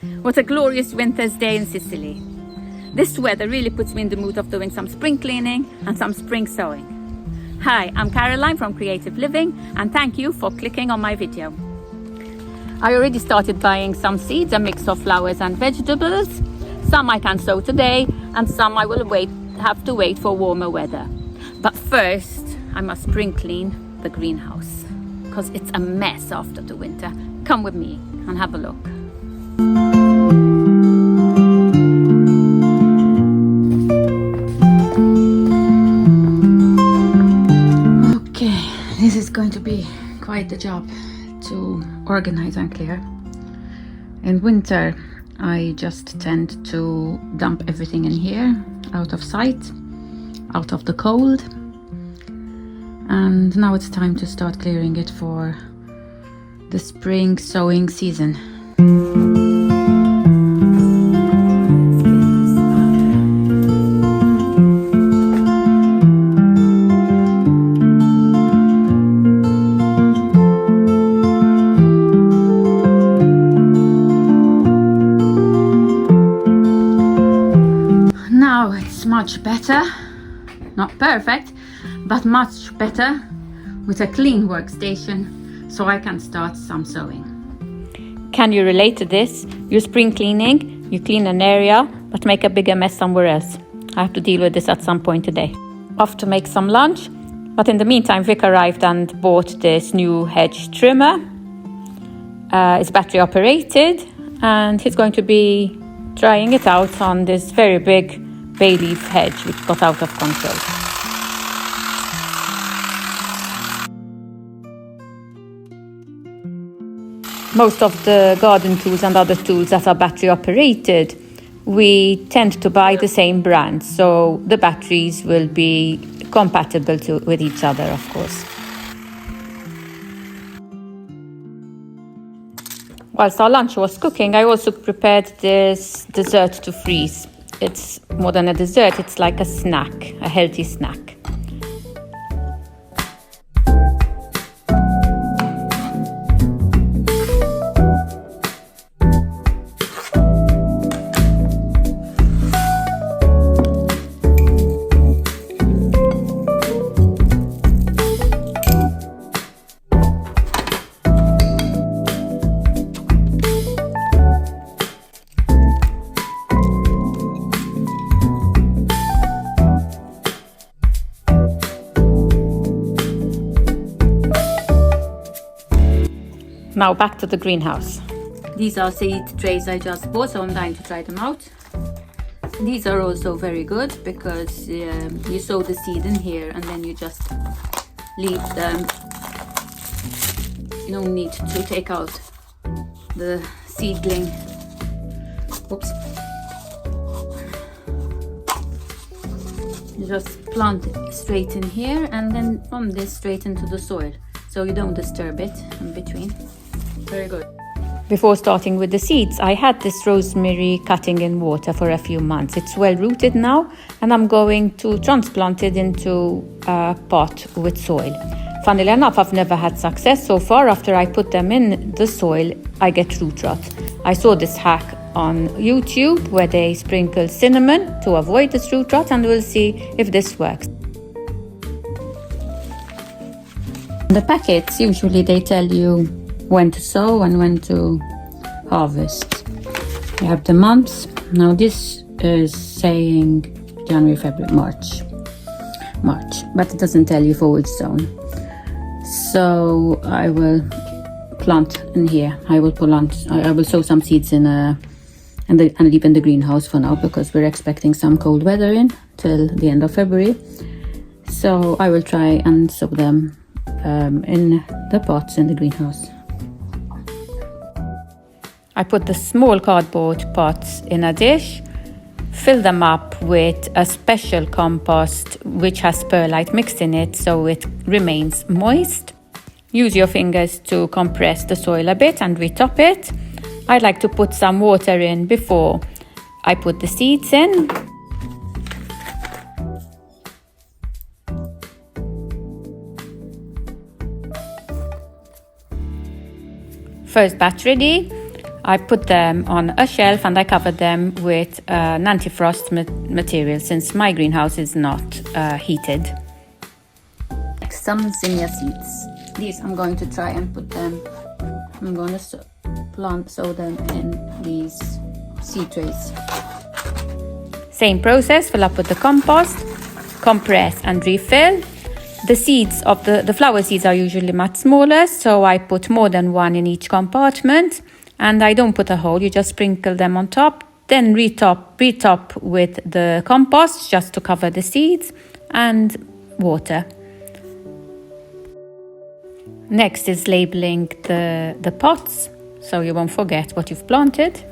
What a glorious winter's day in Sicily. This weather really puts me in the mood of doing some spring cleaning and some spring sewing. Hi, I'm Caroline from Creative Living and thank you for clicking on my video. I already started buying some seeds, a mix of flowers and vegetables. Some I can sow today and some I will have to wait for warmer weather. But first, I must spring clean the greenhouse because it's a mess after the winter. Come with me and have a look. Okay, this is going to be quite the job to organize and clear. In winter, I just tend to dump everything in here, out of sight, out of the cold. And now it's time to start clearing it for the spring sowing season. Now it's much better, not perfect, but much better with a clean workstation so I can start some sewing. Can you relate to this? You're spring cleaning, you clean an area but make a bigger mess somewhere else. I have to deal with this at some point today. Off to make some lunch, but in the meantime Vic arrived and bought this new Hedge trimmer. It's battery operated and he's going to be trying it out on this very big bay leaf hedge which got out of control. Most of the garden tools and other tools that are battery operated, we tend to buy the same brand, so the batteries will be compatible with each other, of course. Whilst our lunch was cooking, I also prepared this dessert to freeze. It's more than a dessert, it's like a snack, a healthy snack. Now back to the greenhouse. These are seed trays I just bought, so I'm dying to try them out. These are also very good because you sow the seed in here and then you just leave them. No need to take out the seedling. Oops. You just plant it straight in here and then from this straight into the soil, so you don't disturb it in between. Very good. Before starting with the seeds, I had this rosemary cutting in water for a few months. It's well rooted now and I'm going to transplant it into a pot with soil. Funnily enough, I've never had success so far. After I put them in the soil, I get root rot. I saw this hack on YouTube where they sprinkle cinnamon to avoid this root rot, and we'll see if this works. The packets, usually they tell you when to sow and when to harvest. You have the months. Now this is saying January, February, March, but it doesn't tell you for which zone. So I will plant in here. I will sow some seeds in and leave in the greenhouse for now because we're expecting some cold weather in till the end of February. So I will try and sow them in the pots in the greenhouse. I put the small cardboard pots in a dish, fill them up with a special compost which has perlite mixed in it so it remains moist. Use your fingers to compress the soil a bit and retop it. I like to put some water in before I put the seeds in. First batch ready. I put them on a shelf and I covered them with an anti-frost material since my greenhouse is not heated. Next, some zinnia seeds. These I'm going to try and put them, I'm going to sow them in these seed trays. Same process, fill up with the compost, compress and refill. The seeds of the flower seeds are usually much smaller, so I put more than one in each compartment, and I don't put a hole, you just sprinkle them on top, then retop with the compost just to cover the seeds, and water. Next is labeling the pots, so you won't forget what you've planted.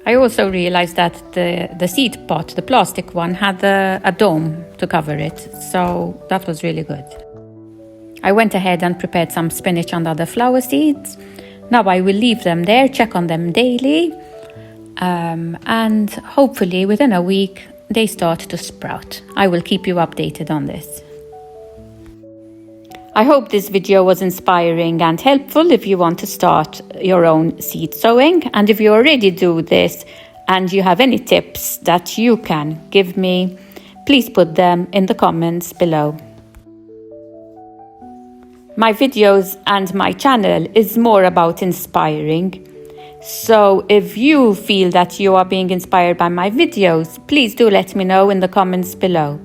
I also realized that the seed pot, the plastic one, had a dome to cover it, so that was really good. I went ahead and prepared some spinach and other flower seeds. Now I will leave them there, check on them daily, and hopefully within a week they start to sprout. I will keep you updated on this. I hope this video was inspiring and helpful if you want to start your own seed sowing. And if you already do this and you have any tips that you can give me, please put them in the comments below. My videos and my channel is more about inspiring. So if you feel that you are being inspired by my videos, please do let me know in the comments below.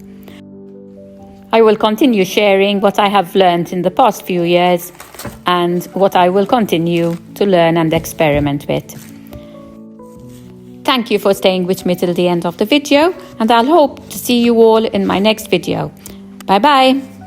I will continue sharing what I have learned in the past few years and what I will continue to learn and experiment with. Thank you for staying with me till the end of the video, and I'll hope to see you all in my next video. Bye bye!